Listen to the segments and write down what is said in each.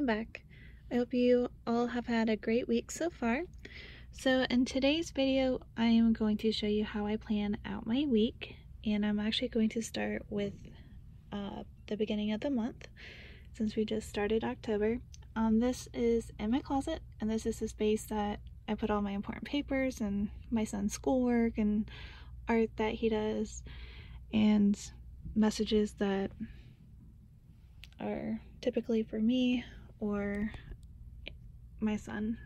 back. I hope you all have had a great week so far. So in today's video, I am going to show you how I plan out my week, and I'm actually going to start with the beginning of the month since we just started October. This is in my closet, and this is the space that I put all my important papers and my son's schoolwork and art that he does and messages that are typically for me or my son.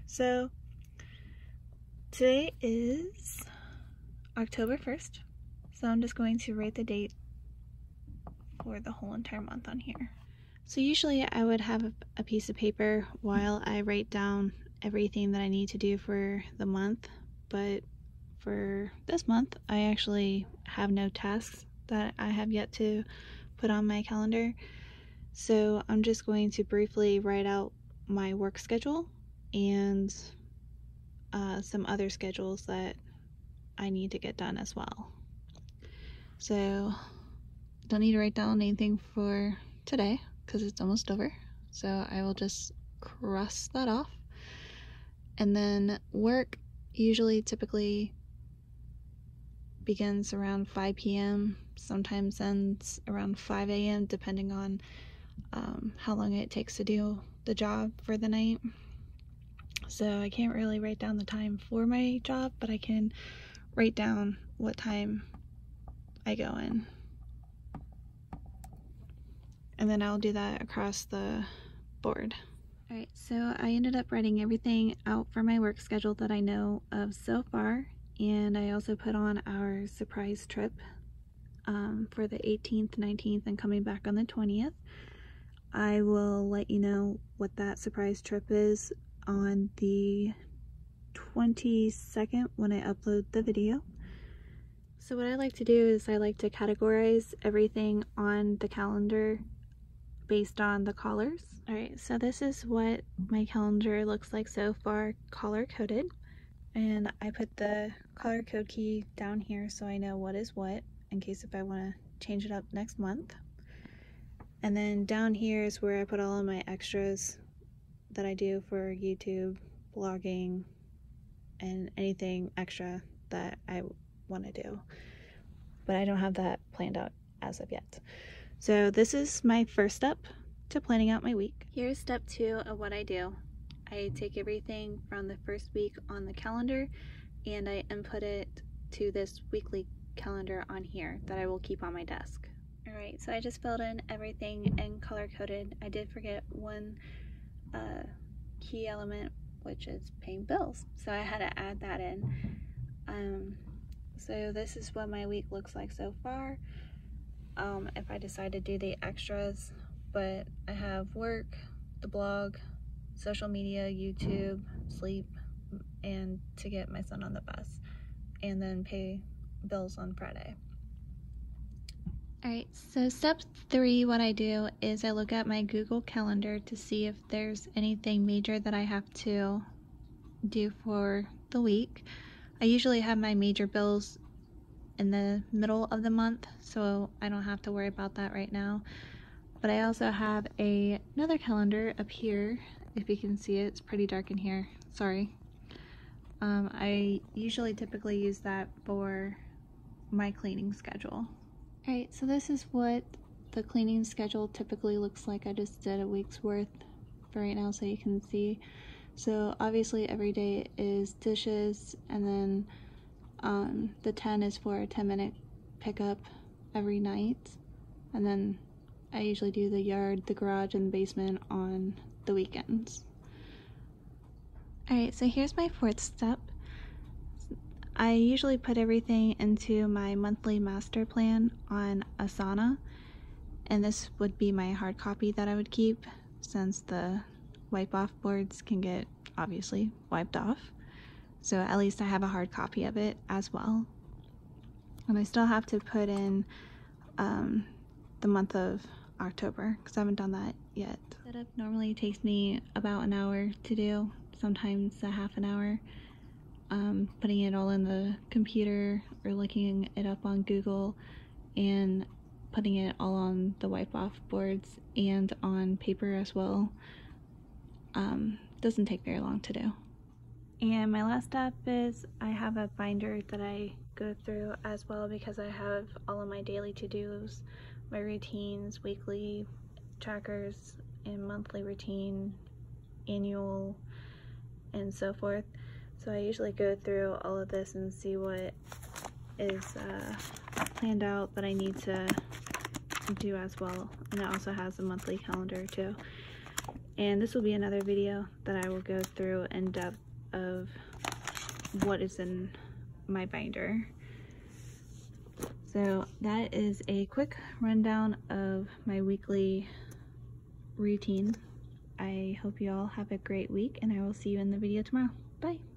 So today is October 1st, so I'm just going to write the date for the whole entire month on here. So usually I would have a piece of paper while I write down everything that I need to do for the month, but for this month I actually have no tasks that I have yet to put on my calendar. So I'm just going to briefly write out my work schedule and some other schedules that I need to get done as well. So don't need to write down anything for today because it's almost over. So I will just cross that off. And then work typically begins around 5 p.m. sometimes ends around 5 a.m. depending on how long it takes to do the job for the night. So I can't really write down the time for my job, but I can write down what time I go in. And then I'll do that across the board. Alright, so I ended up writing everything out for my work schedule that I know of so far, and I also put on our surprise trip for the 18th, 19th, and coming back on the 20th. I will let you know what that surprise trip is on the 22nd when I upload the video. So what I like to do is I like to categorize everything on the calendar based on the colors. Alright, so this is what my calendar looks like so far, color coded. And I put the color code key down here so I know what is what in case if I want to change it up next month. And then down here is where I put all of my extras that I do for YouTube, blogging, and anything extra that I want to do. But I don't have that planned out as of yet. So this is my first step to planning out my week. Here's step 2 of what I do. I take everything from the first week on the calendar and I input it to this weekly calendar on here that I will keep on my desk. Alright, so I just filled in everything and color coded. I did forget one key element, which is paying bills. So I had to add that in. So this is what my week looks like so far. If I decide to do the extras, but I have work, the blog, social media, YouTube, sleep, and to get my son on the bus, and then pay bills on Friday. Alright, so step 3, what I do is I look at my Google Calendar to see if there's anything major that I have to do for the week. I usually have my major bills in the middle of the month, so I don't have to worry about that right now. But I also have another calendar up here. If you can see it, it's pretty dark in here. Sorry. I typically use that for my cleaning schedule. Alright, so this is what the cleaning schedule typically looks like. I just did a week's worth for right now so you can see. So obviously every day is dishes, and then the 10 is for a 10-minute pickup every night. And then I usually do the yard, the garage, and the basement on the weekends. Alright, so here's my 4th step. I usually put everything into my monthly master plan on Asana, and this would be my hard copy that I would keep since the wipe off boards can get obviously wiped off. So at least I have a hard copy of it as well. And I still have to put in the month of October because I haven't done that yet. Setup normally takes me about an hour to do, sometimes a half an hour. Putting it all in the computer or looking it up on Google and putting it all on the wipe off boards and on paper as well. Doesn't take very long to do. And my last step is I have a binder that I go through as well, because I have all of my daily to-dos, my routines, weekly trackers, and monthly routine, annual, and so forth. So I usually go through all of this and see what is planned out that I need to do as well. And it also has a monthly calendar too. And this will be another video that I will go through in depth of what is in my binder. So that is a quick rundown of my weekly routine. I hope you all have a great week, and I will see you in the video tomorrow. Bye!